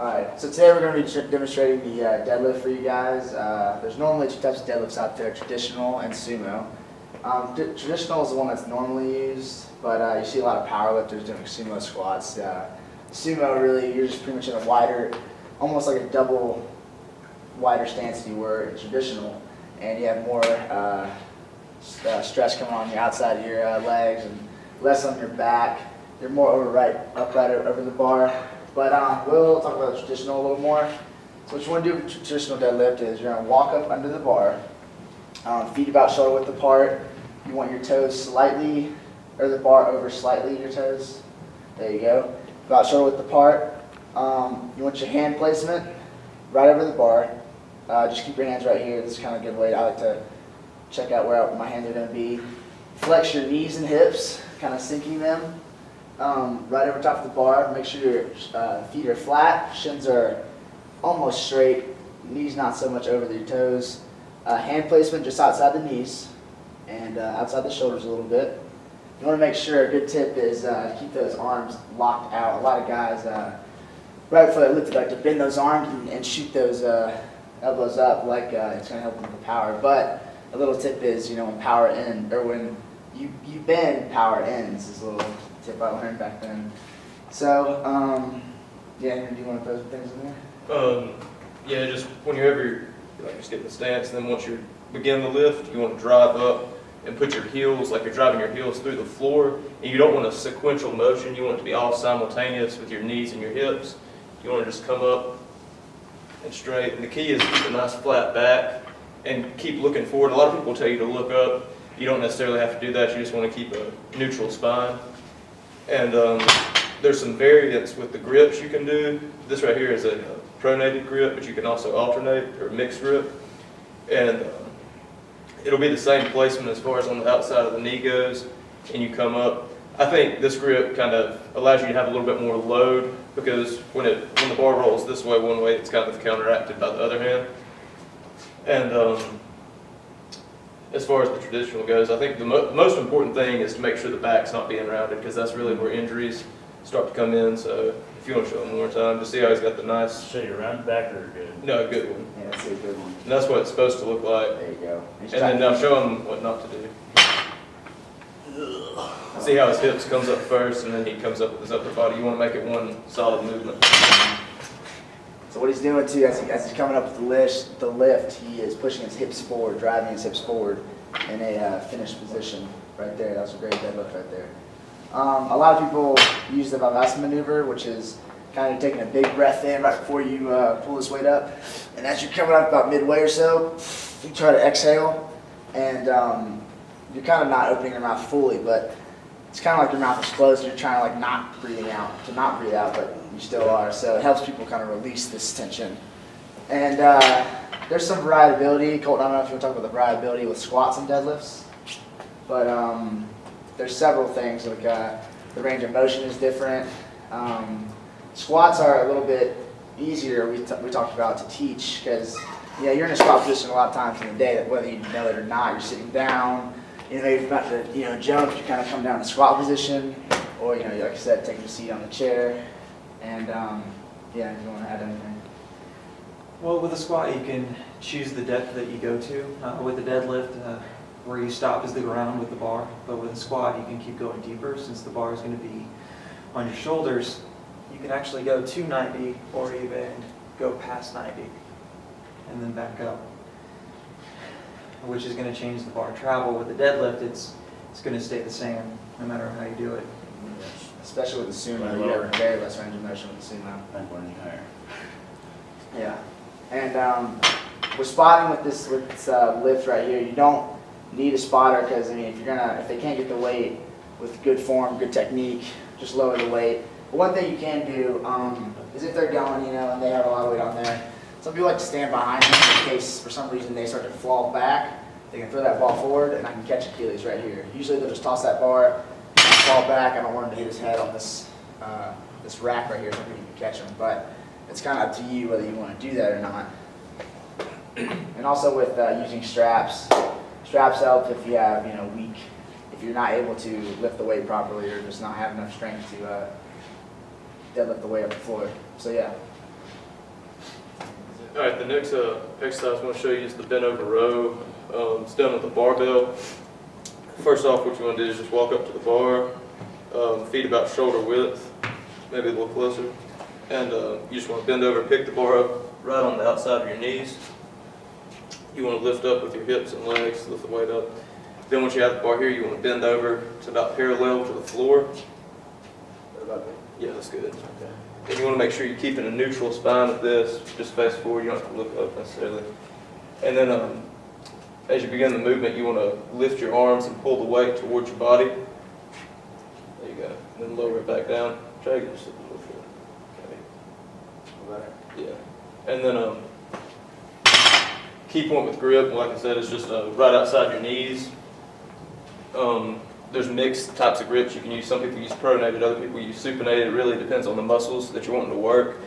Alright, so today we're going to be demonstrating the deadlift for you guys. There's normally two types of deadlifts out there, traditional and sumo. Traditional is the one that's normally used, but you see a lot of powerlifters doing sumo squats. Sumo really, you're just pretty much in a wider, almost like a double wider stance than you were in traditional, and you have more stress coming on the outside of your legs and less on your back. You're more upright over the bar. But we'll talk about the traditional a little more. So what you want to do with traditional deadlift is you're going to walk up under the bar, feet about shoulder width apart. You want your toes slightly, or the bar over slightly your toes. There you go. About shoulder width apart. You want your hand placement right over the bar. Just keep your hands right here. This is kind of a good way. I like to check out where my hands are going to be. Flex your knees and hips, kind of sinking them. Right over top of the bar. Make sure your feet are flat, shins are almost straight, knees not so much over your toes. Hand placement just outside the knees and outside the shoulders a little bit. You want to make sure, a good tip is keep those arms locked out. A lot of guys, right before they lift it, like to bend those arms and shoot those elbows up like it's going to help them for power. But a little tip is, when power in, or when you bend, power ends is a little tip I learned back then. So, yeah, do you want to throw some things in there? Yeah, just whenever just get in the stance, and then once you begin the lift, you want to drive up and put your heels, like you're driving your heels through the floor, and you don't want a sequential motion. You want it to be all simultaneous with your knees and your hips. You want to just come up and straight, and the key is to keep a nice flat back and keep looking forward. A lot of people will tell you to look up. You don't necessarily have to do that. You just want to keep a neutral spine. And there's some variants with the grips you can do. This right here is a pronated grip, but you can also alternate or mixed grip. And it'll be the same placement as far as on the outside of the knee goes, and you come up. I think this grip kind of allows you to have a little bit more load, because when the bar rolls this way one way, it's kind of counteracted by the other hand. And as far as the traditional goes, I think the most important thing is to make sure the back's not being rounded, because that's really where injuries start to come in. So if you want to show him one more time, just see how he's got the nice... Show you round back or good? No, good one. Yeah, that's a good one. And that's what it's supposed to look like. There you go. And then now show him what not to do. See how his hips comes up first, and then he comes up with his upper body. You want to make it one solid movement. So what he's doing too, as he's coming up with the lift, he is pushing his hips forward, driving his hips forward in a finished position right there. That's a great deadlift right there. A lot of people use the Barbell maneuver, which is kind of taking a big breath in right before you pull this weight up. And as you're coming up about midway or so, you try to exhale, and you're kind of not opening your mouth fully, but it's kind of like your mouth is closed and you're trying to like not breathe out, but you still are. So it helps people kind of release this tension. And there's some variability. Colton, I don't know if you want to talk about the variability with squats and deadlifts, but there's several things. Like the range of motion is different. Squats are a little bit easier, we talked about, to teach, because you're in a squat position a lot of times in the day, that whether you know it or not, you're sitting down. You're about to jump, you kind of come down to squat position, or like I said, taking a seat on the chair. And yeah, if you want to add anything. Well, with a squat, you can choose the depth that you go to. With a deadlift, where you stop is the ground with the bar. But with a squat, you can keep going deeper, since the bar is going to be on your shoulders. You can actually go to 90 or even go past 90 and then back up, which is going to change the bar travel. With the deadlift, it's going to stay the same no matter how you do it. Especially with the sumo, you have very less range of motion with the sumo. Back one higher. Yeah, and we're spotting with this lift right here. You don't need a spotter, because if they can't get the weight with good form, good technique, just lower the weight. But one thing you can do is if they're going, and they have a lot of weight on there, some people like to stand behind them in case for some reason they start to fall back. They can throw that ball forward, and I can catch Achilles right here. Usually they'll just toss that bar, fall back. I don't want him to hit his head on this this rack right here, so you can catch him. But it's kind of up to you whether you want to do that or not. And also with using straps. Straps help if you have if you're not able to lift the weight properly, or just not have enough strength to deadlift the weight up the floor. So yeah. All right, the next exercise I want to show you is the bent over row. It's done with a barbell. First off, what you want to do is just walk up to the bar, feet about shoulder width, maybe a little closer, and you just want to bend over, pick the bar up right on the outside of your knees. You want to lift up with your hips and legs, lift the weight up. Then once you have the bar here, you want to bend over to about parallel to the floor. Yeah, that's good. Okay. And you want to make sure you're keeping a neutral spine with this, just face forward, you don't have to look up necessarily. And then as you begin the movement, you want to lift your arms and pull the weight towards your body. There you go. And then lower it back down. Try to get just a little further. Okay. Yeah. And then key point with grip, like I said, is just right outside your knees. There's mixed types of grips you can use. Some people use pronated, other people use supinated. It really depends on the muscles that you're wanting to work.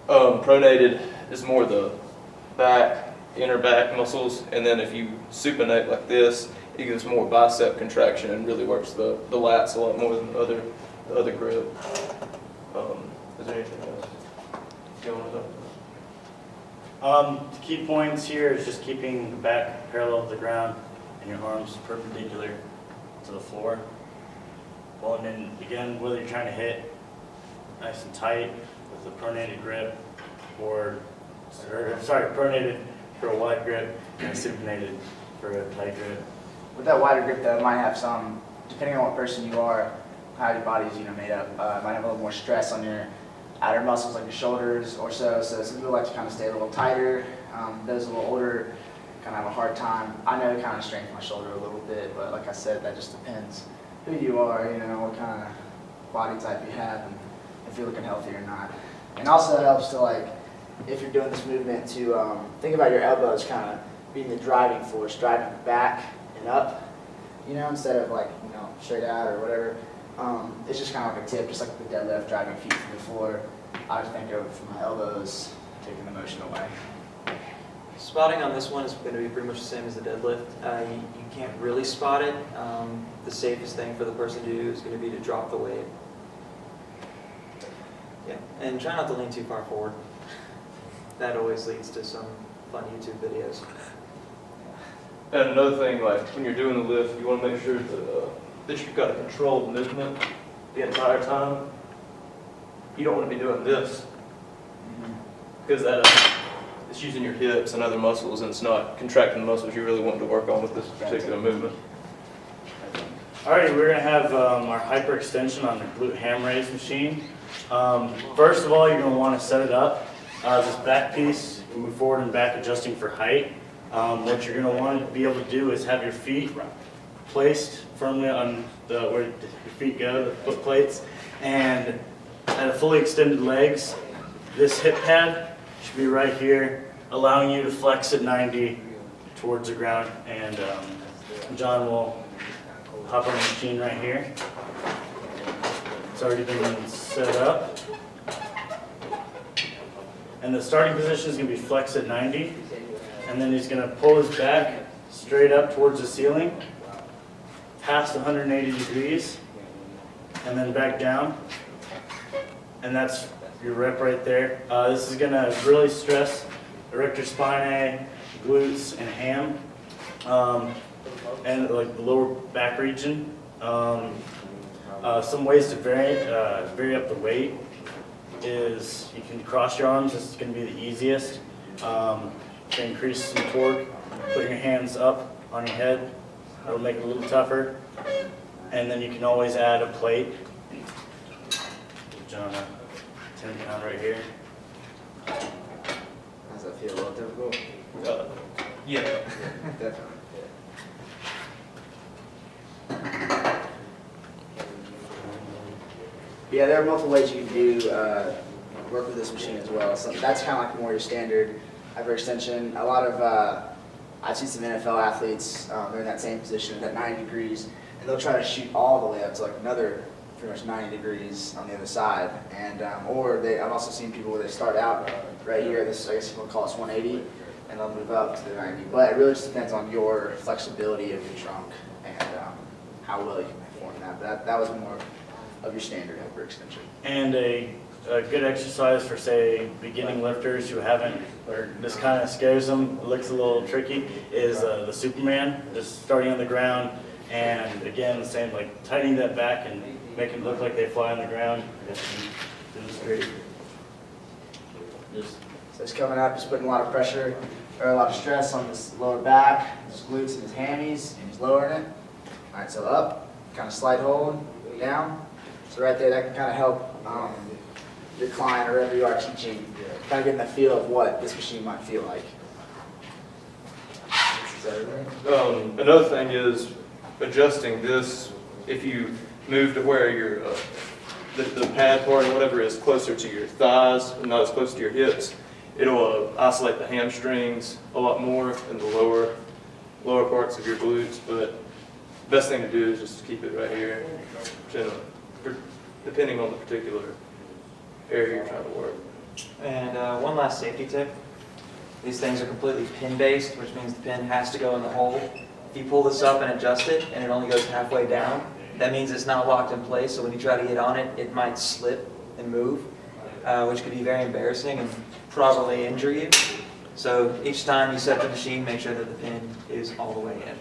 Pronated is more the back, inner back muscles, and then if you supinate like this, it gives more bicep contraction and really works the lats a lot more than the other grip. Is there anything else you want to talk about? The key points here is just keeping the back parallel to the ground and your arms perpendicular to the floor. Well, and then again, whether you're trying to hit nice and tight with a pronated grip or pronated for a wide grip and supinated for a tight grip. With that wider grip, though, it might have some, depending on what person you are, how your body's made up. It might have a little more stress on your outer muscles, like your shoulders or so. So some people like to kind of stay a little tighter. Those a little older kind of have a hard time. I know it kind of strengthens my shoulder a little bit, but like I said, that just depends who you are, what kind of body type you have, and if you're looking healthy or not. And also it helps to, like, if you're doing this movement, to think about your elbows kind of being the driving force, driving back and up, instead of like, straight out or whatever. It's just kind of like a tip, just like the deadlift, driving feet to the floor. I would think of my elbows taking the motion away. Spotting on this one is going to be pretty much the same as the deadlift. You can't really spot it. The safest thing for the person to do is going to be to drop the weight. Yeah, and try not to lean too far forward. That always leads to some fun YouTube videos. And another thing, like when you're doing the lift, you want to make sure that you've got a controlled movement the entire time. You don't want to be doing this because it's using your hips and other muscles, and it's not contracting the muscles you really want to work on with this particular movement. Alright, we're going to have our hyperextension on the glute ham raise machine. First of all, you're going to want to set it up. This back piece, you move forward and back adjusting for height. What you're going to want to be able to do is have your feet placed firmly on where your feet go, the foot plates, and at a fully extended legs, this hip pad should be right here, allowing you to flex at 90 towards the ground. And John will hop on the machine right here. It's already been set up. And the starting position is going to be flex at 90. And then he's going to pull his back straight up towards the ceiling, past 180 degrees, and then back down. And that's your rep right there. This is going to really stress erector spinae, glutes, and ham, and like the lower back region. Some ways to vary up the weight is you can cross your arms. This is going to be the easiest. To increase some torque, put your hands up on your head. It'll make it a little tougher. And then you can always add a plate. John, 10 pound right here. Does that feel a little difficult? Yeah. Definitely. Yeah, there are multiple ways you can do work with this machine as well. So that's kind of like more your standard hyperextension. A lot of I've seen some NFL athletes. They're in that same position, at 90 degrees, and they'll try to shoot all the way up to like another pretty much 90 degrees on the other side. And I've also seen people where they start out right here. This, I guess you want to call this 180, and they'll move up to the 90. But it really just depends on your flexibility of your trunk and how well you can perform that. But that was more of your standard hyperextension. And a a good exercise for, say, beginning lifters who haven't, or this kind of scares them, it looks a little tricky, is the Superman, just starting on the ground. And again, the same, like tightening that back and making it look like they fly on the ground. Demonstrate. Just So he's coming up, he's putting a lot of pressure, or a lot of stress on his lower back, his glutes and his hammies, and he's lowering it. All right, so up, kind of slide hold, down. So right there, that can kind of help your client or whoever you are teaching, kind of getting the feel of what this machine might feel like. Is that everything? Another thing is adjusting this. If you move to where your the pad part or whatever is closer to your thighs and not as close to your hips, it'll isolate the hamstrings a lot more and the lower parts of your glutes. But the best thing to do is just keep it right here, depending on the particular area you're trying to work. And one last safety tip. These things are completely pin-based, which means the pin has to go in the hole. If you pull this up and adjust it, and it only goes halfway down, that means it's not locked in place, so when you try to get on it, it might slip and move, which could be very embarrassing and probably injure you. So each time you set the machine, make sure that the pin is all the way in.